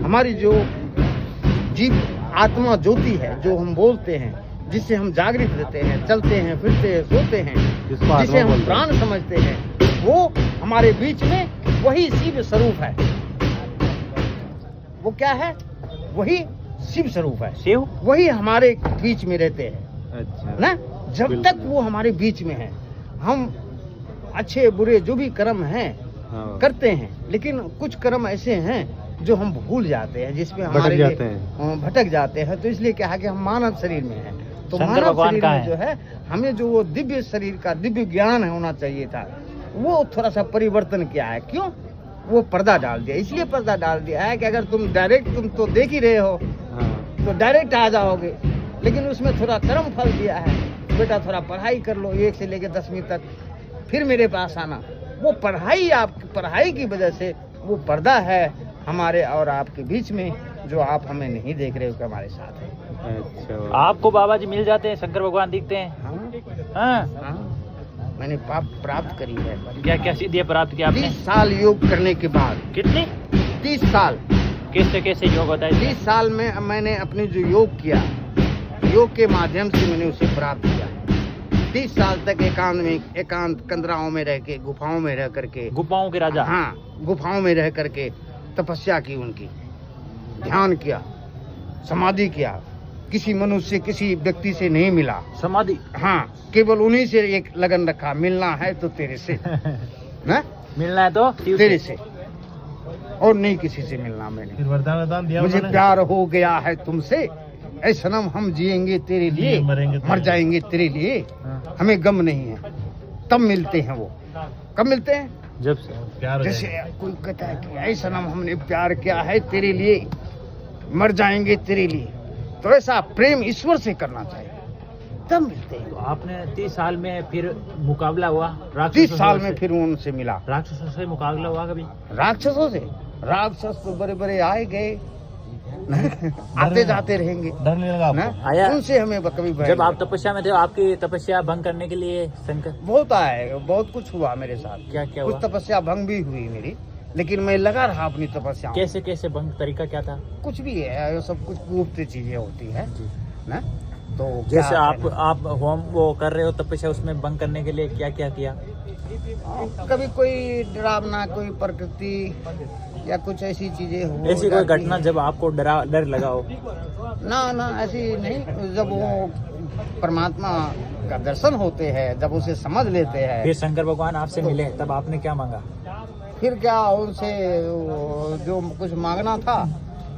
हमारी जो जीव आत्मा ज्योति है, जो हम बोलते हैं, जिससे हम जागृत रहते हैं, चलते हैं, फिरते हैं, सोते हैं, जिसे हम प्राण समझते हैं, वो हमारे बीच में वही शिव स्वरूप है। वो क्या है? वही शिव स्वरूप है। शिव वही हमारे बीच में रहते हैं। अच्छा ना, जब तक वो हमारे बीच में है, हम अच्छे बुरे जो भी कर्म हैं करते हैं, लेकिन कुछ कर्म ऐसे हैं जो हम भूल जाते हैं, जिसमें हमारे भटक जाते हैं। तो इसलिए क्या है कि हम मानव शरीर में हैं, तो मानव शरीर में जो है हमें जो वो दिव्य शरीर का दिव्य ज्ञान होना चाहिए था, वो थोड़ा सा परिवर्तन किया है। क्यों? वो पर्दा डाल दिया। इसलिए पर्दा डाल दिया है कि अगर तुम डायरेक्ट, तुम तो देख ही रहे हो, तो डायरेक्ट आ जाओगे, लेकिन उसमें थोड़ा कर्म फल दिया है। बेटा थोड़ा पढ़ाई कर लो 1 से लेकर 10वीं तक, फिर मेरे पास आना। वो पढ़ाई, आपकी पढ़ाई की वजह से वो पर्दा है हमारे और आपके बीच में, जो आप हमें नहीं देख रहे हो कि हमारे साथ है। अच्छा, आपको बाबा जी मिल जाते हैं, शंकर भगवान दिखते हैं? हाँ, मैंने पाप प्राप्त करी है। क्या क्या सिद्धि प्राप्त किया आपने? 30 साल योग करने के बाद। कितने? 30 साल। कैसे कैसे योग होता है? 30 साल में मैंने अपने जो योग किया, योग के माध्यम से मैंने उसे प्राप्त किया। 30 साल तक एकांत में, एकांत कंदराओं में रह के, गुफाओं में रह करके, गुफाओं के राजा। हाँ, गुफाओं में रह करके तपस्या की, उनकी ध्यान किया, समाधि किया। किसी मनुष्य, किसी व्यक्ति से नहीं मिला। समाधि? हाँ, केवल उन्हीं से एक लगन रखा, मिलना है तो तेरे से ना, मिलना है तो तेरे से, और नहीं किसी से मिलना। मैंने फिर वरदान दिया, मुझे प्यार हो गया है तुमसे, ऐ सनम हम जिएंगे तेरे लिए, मर जाएंगे तेरे लिए, हमें गम नहीं है। तब मिलते हैं वो। कब मिलते हैं? जब प्यार हो जैसे कोई कहता है कि ऐ सनम हमने प्यार किया है तेरे लिए, मर जाएंगे तेरे लिए, तो ऐसा प्रेम ईश्वर से करना चाहिए, तब मिलते हैं। तो आपने 30 साल में फिर मुकाबला हुआ? 30 साल में फिर उनसे मिला। राक्षसों से मुकाबला हुआ कभी? राक्षसों से? राक्षस तो बड़े बड़े आए गए, आते जाते रहेंगे, डर नहीं लगा आपको? आया? उनसे हमें कभी भय जब नहीं। आप तपस्या में थे, आपकी तपस्या भंग करने के लिए शंकर? बहुत आए, बहुत कुछ हुआ मेरे साथ। क्या क्या कुछ हुआ? तपस्या भंग भी हुई मेरी, लेकिन मैं लगा रहा अपनी तपस्या। कैसे कैसे भंग, तरीका क्या था? कुछ भी है, सब कुछ गुप्त चीजें होती है ना। तो जैसे क्या आप होम वो कर रहे हो तपस्या, उसमें भंग करने के लिए क्या क्या किया? कभी कोई डरावना, कोई प्रकृति या कुछ ऐसी चीजें हो ऐसी कोई घटना जब आपको डर लगा हो? ना, ऐसी नहीं। जब वो परमात्मा का दर्शन होते हैं, जब उसे समझ लेते हैं, फिर शंकर भगवान आपसे मिले, तब आपने क्या मांगा? फिर क्या उनसे जो कुछ मांगना था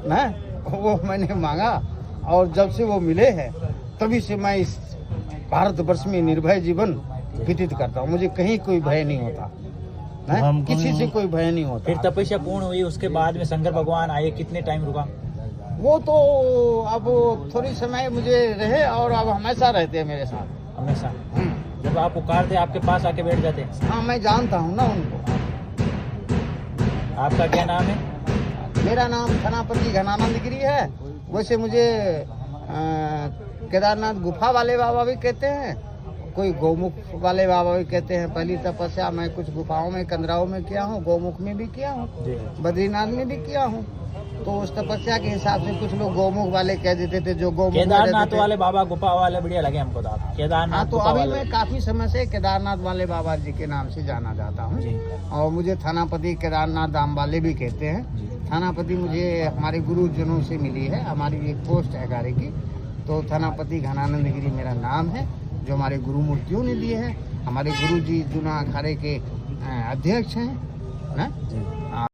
ना, वो मैंने मांगा। और जब से वो मिले हैं, तभी से मैं इस भारतवर्ष में निर्भय जीवन व्यतीत करता हूँ। मुझे कहीं कोई भय नहीं होता ना, किसी से कोई भय नहीं होता। फिर तपस्या पूर्ण हुई, उसके बाद में शंकर भगवान आए, कितने टाइम रुका? वो तो अब थोड़ी समय मुझे रहे, और अब हमेशा रहते हैं मेरे साथ, हमेशा। जब आप पुकारते, आपके पास आके बैठ जाते? हाँ, मैं जानता हूँ ना उनको। आपका क्या नाम है? मेरा नाम थानापति घनानंद गिरी है। वैसे मुझे केदारनाथ गुफा वाले बाबा भी कहते हैं, कोई गौमुख वाले बाबा भी कहते हैं। पहली तपस्या मैं कुछ गुफाओं में, कंदराओं में किया हूँ, गौमुख में भी किया हूँ, बद्रीनाथ में भी किया हूँ। तो उस तपस्या के हिसाब से कुछ लोग गौमुख वाले कह देते थे, जो गौमुख केदारनाथ वाले बाबा, गुफा वाले बढ़िया लगे हमको। तो आप केदारनाथ? हाँ, तो अभी मैं काफी समय से केदारनाथ वाले बाबा जी के नाम से जाना जाता हूँ, और मुझे थानापति केदारनाथ धाम वाले भी कहते हैं। थानापति मुझे हमारे गुरुजनों से मिली है, हमारी एक पोस्ट है कार्य की। तो थानापति घनानंद गिरी मेरा नाम है, जो हमारे गुरु मूर्तियों ने दिए हैं। हमारे गुरु जी जूना अखाड़े के अध्यक्ष हैं ना।